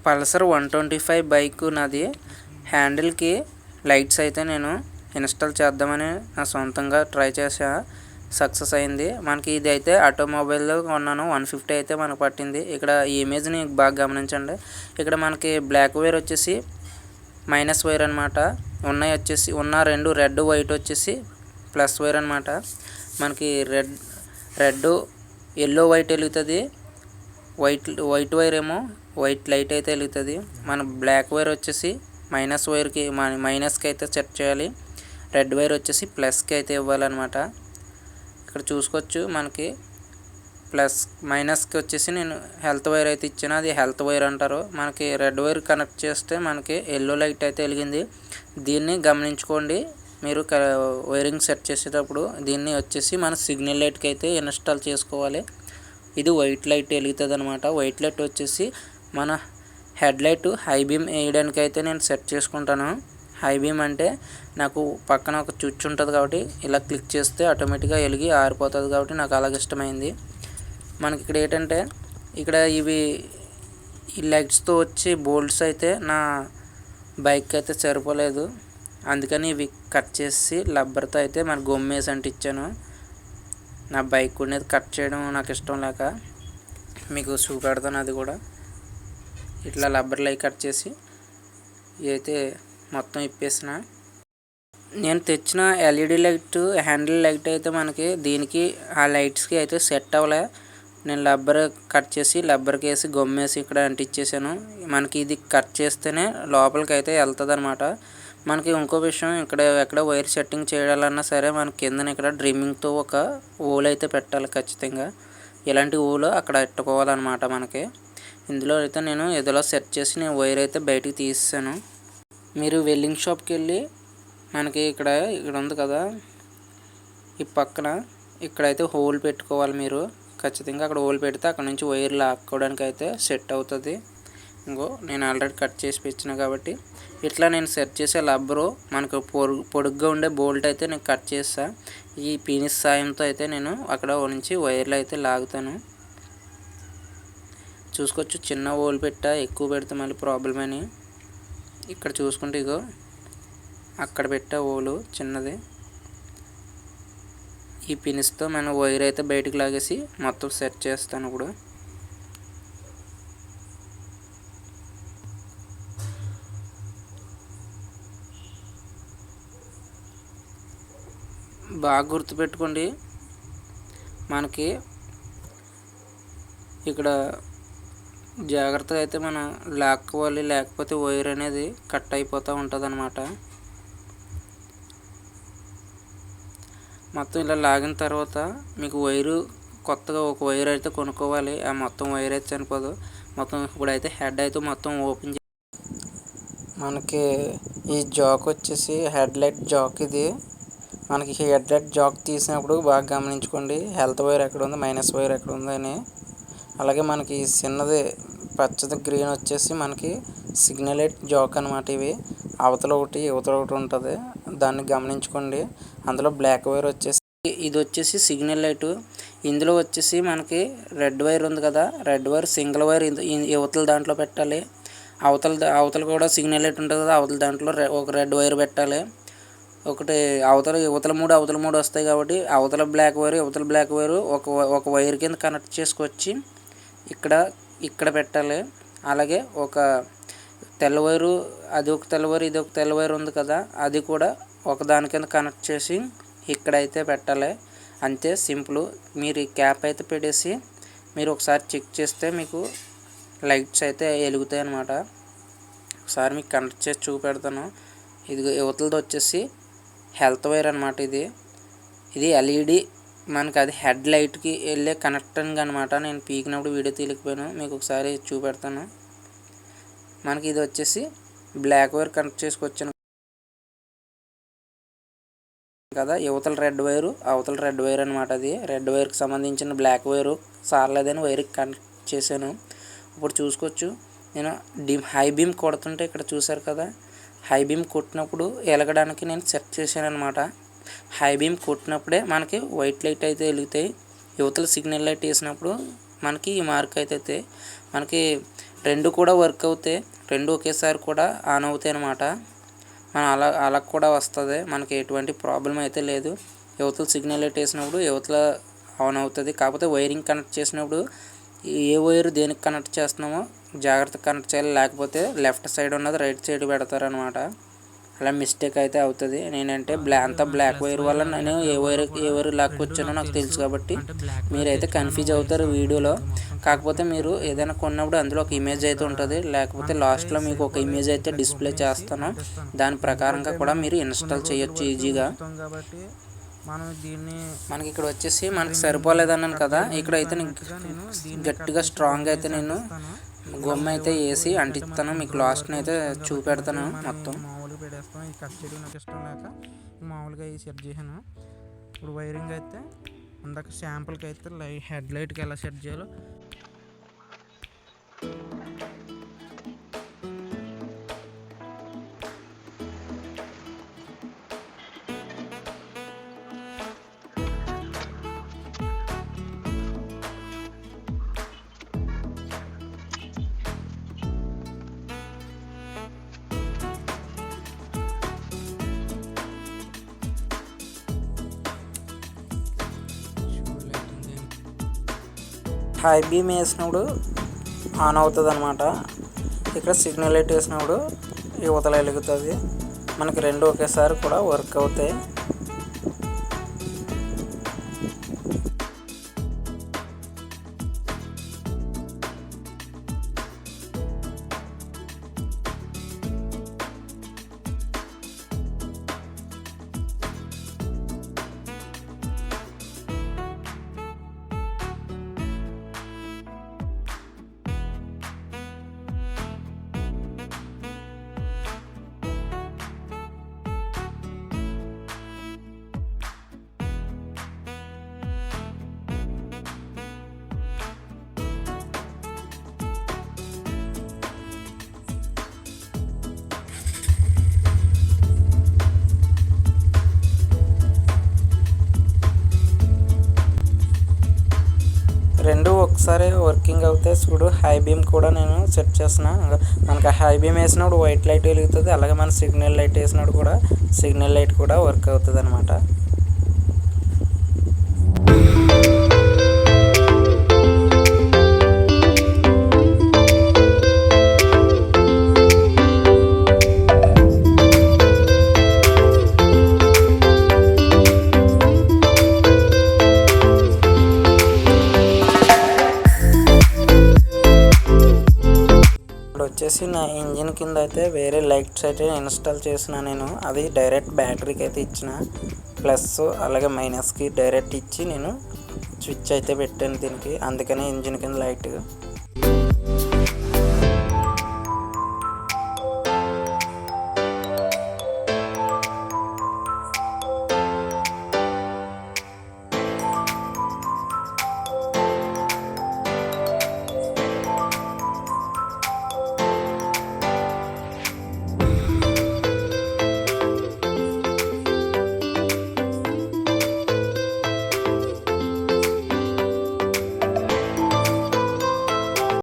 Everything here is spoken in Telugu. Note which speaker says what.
Speaker 1: పల్సర్ 125 బైక్ నాది. హ్యాండిల్కి లైట్స్ అయితే నేను ఇన్స్టాల్ చేద్దామని నా సొంతంగా ట్రై చేసా. సక్సెస్ అయింది. మనకి ఇది అయితే ఆటోమొబైల్లో కొన్నాను. 150 అయితే మనకు పట్టింది. ఇక్కడ ఈ ఇమేజ్ని బాగా గమనించండి. ఇక్కడ మనకి బ్లాక్ వైర్ వచ్చేసి మైనస్ వైర్ అనమాట. ఉన్న రెండు రెడ్ వైట్ వచ్చేసి ప్లస్ వైర్ అనమాట. మనకి రెడ్ ఎల్లో వైట్ వెలుగుతుంది. వైట్ వైర్ ఏమో వైట్ లైట్ అయితే వెలుగుతుంది. మన బ్లాక్ వైర్ వచ్చేసి మైనస్కి అయితే సెట్ చేయాలి. రెడ్ వైర్ వచ్చేసి ప్లస్కి అయితే ఇవ్వాలన్నమాట. ఇక్కడ చూసుకోవచ్చు మనకి మైనస్కి వచ్చేసి నేను హెల్త్ వైర్ అయితే ఇచ్చాను. అది హెల్త్ వైర్ అంటారు. మనకి రెడ్ వైర్ కనెక్ట్ చేస్తే మనకి ఎల్లో లైట్ అయితే వెలిగింది. దీన్ని గమనించుకోండి. మీరు వైరింగ్ సెట్ చేసేటప్పుడు దీన్ని వచ్చేసి మన సిగ్నల్ లైట్కి అయితే ఇన్స్టాల్ చేసుకోవాలి. ఇది వైట్ లైట్ వెలుగుతుంది అనమాట. వైట్ లైట్ వచ్చేసి మన హెడ్ లైట్ హై బీమ్ వేయడానికి అయితే నేను సెట్ చేసుకుంటాను. హై బీమ్ అంటే నాకు పక్కన ఒక స్విచ్ ఉంటుంది కాబట్టి ఇలా క్లిక్ చేస్తే ఆటోమేటిక్గా వెలిగి ఆరిపోతుంది కాబట్టి నాకు అలాగ ఇష్టమైంది. మనకి ఇక్కడ ఏంటంటే ఇక్కడ ఈ లైట్స్తో వచ్చి బోల్ట్స్ అయితే నా బైక్ అయితే సరిపోలేదు. అందుకని ఇవి కట్ చేసి రబ్బర్తో అయితే మన గొమ్మేసి అంటించాను. నా బైక్ అనేది కట్ చేయడం నాకు ఇష్టం లేక మీకు చూపెడతాను. అది కూడా ఇట్లా రబ్బర్ లైట్ కట్ చేసి ఇదైతే మొత్తం ఇప్పేసిన. నేను తెచ్చిన ఎల్ఈడి లైట్ హ్యాండిల్ లైట్ అయితే మనకి దీనికి ఆ లైట్స్కి అయితే సెట్ అవ్వలే. నేను రబ్బర్ కట్ చేసి రబ్బర్కి వేసి గొమ్మేసి ఇక్కడ అంటించేసాను. మనకి ఇది కట్ చేస్తేనే లోపలికి అయితే వెళ్తుంది అనమాట. మనకి ఇంకో విషయం, ఎక్కడ వైర్ సెట్టింగ్ చేయాలన్నా సరే మనకి కిందన ఇక్కడ డ్రిమ్మింగ్తో ఒక హోల్ అయితే పెట్టాలి ఖచ్చితంగా. ఇలాంటి హోల్ అక్కడ పెట్టుకోవాలన్నమాట. మనకి ఇందులో అయితే నేను ఏదోలా సెట్ చేసి నేను వైర్ అయితే బయటికి తీసాను. మీరు వెల్డింగ్ షాప్కి వెళ్ళి మనకి ఇక్కడ ఉంది కదా, ఈ పక్కన ఇక్కడైతే హోల్ పెట్టుకోవాలి. మీరు ఖచ్చితంగా అక్కడ హోల్ పెడితే అక్కడ నుంచి వైర్ లాక్కోవడానికి అయితే సెట్ అవుతుంది. ఇంకో నేను ఆల్రెడీ కట్ చేసి పెట్టిన కాబట్టి ఇట్లా నేను సెట్ చేసే రబ్బరు మనకు పొడుగ్గా ఉండే బోల్ట్ అయితే నేను కట్ చేస్తా. ఈ పీనిస్ సాయంతో అయితే నేను అక్కడ నుంచి వైర్లు అయితే లాగుతాను. చూసుకోవచ్చు చిన్న హోల్ పెట్టా, ఎక్కువ పెడితే మళ్ళీ ప్రాబ్లం అని. ఇక్కడ చూసుకుంటే ఇగో అక్కడ పెట్టా హోలు చిన్నది. ఈ పిన్స్తో మనం వైర్ అయితే బయటకు లాగేసి మొత్తం సెట్ చేస్తాను. ఇప్పుడు బాగా గుర్తుపెట్టుకోండి. మనకి ఇక్కడ జాగ్రత్తగా అయితే మనం లాక్కోవాలి, లేకపోతే వైర్ అనేది కట్ అయిపోతూ ఉంటుంది అన్నమాట. మొత్తం ఇలా లాగిన తర్వాత మీకు వైరు కొత్తగా ఒక వైర్ అయితే కొనుక్కోవాలి. ఆ మొత్తం వైర్ అయితే చనిపోదు. మొత్తం ఇప్పుడైతే హెడ్ అయితే మొత్తం ఓపెన్ మనకి ఈ జాక్ వచ్చేసి హెడ్ లైట్ జాక్. ఇది మనకి హెడ్ లైట్ జాక్ తీసినప్పుడు బాగా గమనించుకోండి. హెల్త్ వైర్ ఎక్కడ ఉంది, మైనస్ వైర్ ఎక్కడ ఉంది అని. అలాగే మనకి చిన్నది పచ్చది గ్రీన్ వచ్చేసి మనకి సిగ్నల్ లైట్ జాక్ అనమాట. ఇవి అవతల ఒకటి యువతల ఒకటి ఉంటుంది, దాన్ని గమనించుకోండి. అందులో బ్లాక్ వైర్ వచ్చేసి ఇది వచ్చేసి సిగ్నల్ లైట్. ఇందులో వచ్చేసి మనకి రెడ్ వైర్ ఉంది కదా, రెడ్ వైర్ సింగిల్ వైర్ యువతల దాంట్లో పెట్టాలి. అవతల కూడా సిగ్నల్ లైట్ ఉంటుంది కదా, అవతల దాంట్లో ఒక రెడ్ వైర్ పెట్టాలి. ఒకటి యువతల మూడు వస్తాయి కాబట్టి అవతల బ్లాక్ వైర్ ఒక వైర్ కింద కనెక్ట్ చేసుకొచ్చి ఇక్కడ పెట్టాలి. అలాగే ఒక తెల్ల వైరు, అది ఒక తెల్ల వైరు, ఇది ఒక తెల్ల వైరు ఉంది కదా, అది కూడా ఒక దాని కింద కనెక్ట్ చేసి ఇక్కడైతే పెట్టాలి. అంతే సింపుల్. మీరు ఈ క్యాప్ అయితే పెట్టేసి మీరు ఒకసారి చెక్ చేస్తే మీకు లైట్స్ అయితే వెలుగుతాయి అన్నమాట. ఒకసారి మీకు కనెక్ట్ చేసి చూపెడతాను. ఇది యువతలది వచ్చేసి హెల్త్ వైర్ అనమాట. ఇది ఎల్ఈడి మనకి అది హెడ్ లైట్కి వెళ్ళే కనెక్టింగ్ అనమాట. నేను పీకినప్పుడు వీడియో తీయలేకపోయాను, మీకు ఒకసారి చూపెడతాను. మనకి ఇది వచ్చేసి బ్లాక్ వైర్ కనెక్ట్ చేసుకొచ్చాను కదా, యువతల రెడ్ వైరు, అవతల రెడ్ వైర్ అనమాట. అది రెడ్ వైర్కి సంబంధించిన బ్లాక్ వైరు సార్లేదని వైర్కి కనెక్ట్ చేశాను. ఇప్పుడు చూసుకోవచ్చు నేను హై బీమ్ కొడుతుంటే ఇక్కడ చూసారు కదా, హై బీమ్ కొట్టినప్పుడు వెలగడానికి నేను సెట్ చేశాను అనమాట. హై బీమ్ కొట్టినప్పుడే మనకి వైట్ లైట్ అయితే వెలుగుతాయి. యువతల సిగ్నల్ లైట్ వేసినప్పుడు మనకి ఈ మార్క్ అయితే మనకి రెండు కూడా వర్క్ అవుతాయి, రెండు ఒకేసారి కూడా ఆన్ అవుతాయి అన్నమాట. మనం అలా కూడా వస్తుంది, మనకి ఎటువంటి ప్రాబ్లం అయితే లేదు. యువతల సిగ్నల్ లైట్ వేసినప్పుడు యువతల ఆన్ అవుతుంది. కాకపోతే వైరింగ్ కనెక్ట్ చేసినప్పుడు ఏ వైర్ దేనికి కనెక్ట్ చేస్తున్నామో జాగ్రత్తగా కనెక్ట్ చేయాలి, లేకపోతే లెఫ్ట్ సైడ్ ఉన్నది రైట్ సైడ్ పెడతారనమాట. అలా మిస్టేక్ అయితే అవుతుంది. నేనంటే అంతా బ్లాక్ వైర్ వల్ల నేను ఏ వైర్ లాక్కొచ్చానో నాకు తెలుసు కాబట్టి మీరైతే కన్ఫ్యూజ్ అవుతారు వీడియోలో. కాకపోతే మీరు ఏదైనా కొన్నప్పుడు అందులో ఒక ఇమేజ్ అయితే ఉంటుంది, లేకపోతే లాస్ట్లో మీకు ఒక ఇమేజ్ అయితే డిస్ప్లే చేస్తాను. దాని ప్రకారంగా కూడా మీరు ఇన్స్టాల్ చేయొచ్చు ఈజీగా. మనకి ఇక్కడ వచ్చేసి మనకి సరిపోలేదన్నాను కదా, ఇక్కడైతే గట్టిగా స్ట్రాంగ్ అయితే నేను గొమ్మ అయితే వేసి అంటిస్తాను. మీకు లాస్ట్ని అయితే చూపెడతాను మొత్తం.
Speaker 2: పెట్టేస్తాను. ఈ కట్ చేయడం నాకు ఇష్టం లేక మామూలుగా ఈ సెట్ చేశాను. ఇప్పుడు వైరింగ్ అయితే అందాక శాంపుల్కి అయితే హెడ్ లైట్కి ఎలా సెట్ చేయాలో
Speaker 1: హై బీమ్ వేసినప్పుడు ఆన్ అవుతుంది అనమాట. ఇక్కడ సిగ్నల్ లైట్ వేసినప్పుడు యువతల వెలుగుతుంది. మనకి రెండు ఒకేసారి కూడా వర్క్ అవుతాయి. రెండు ఒకసారి వర్కింగ్ అవుతాయి. చూడు, హై బీమ్ కూడా నేను సెట్ చేస్తున్నా. మనకి హై బీమ్ వేసినప్పుడు వైట్ లైట్ వెలుగుతుంది, అలాగే మన సిగ్నల్ లైట్ వేసినప్పుడు కూడా సిగ్నల్ లైట్ కూడా వర్క్ అవుతుంది అనమాట. వచ్చేసి నా ఇంజిన్ కింద అయితే వేరే లైట్స్ అయితే ఇన్స్టాల్ చేసిన నేను. అది డైరెక్ట్ బ్యాటరీకి అయితే ఇచ్చిన, ప్లస్ అలాగే మైనస్కి డైరెక్ట్ ఇచ్చి నేను స్విచ్ అయితే పెట్టాను దీనికి. అందుకనే ఇంజిన్ కింద లైట్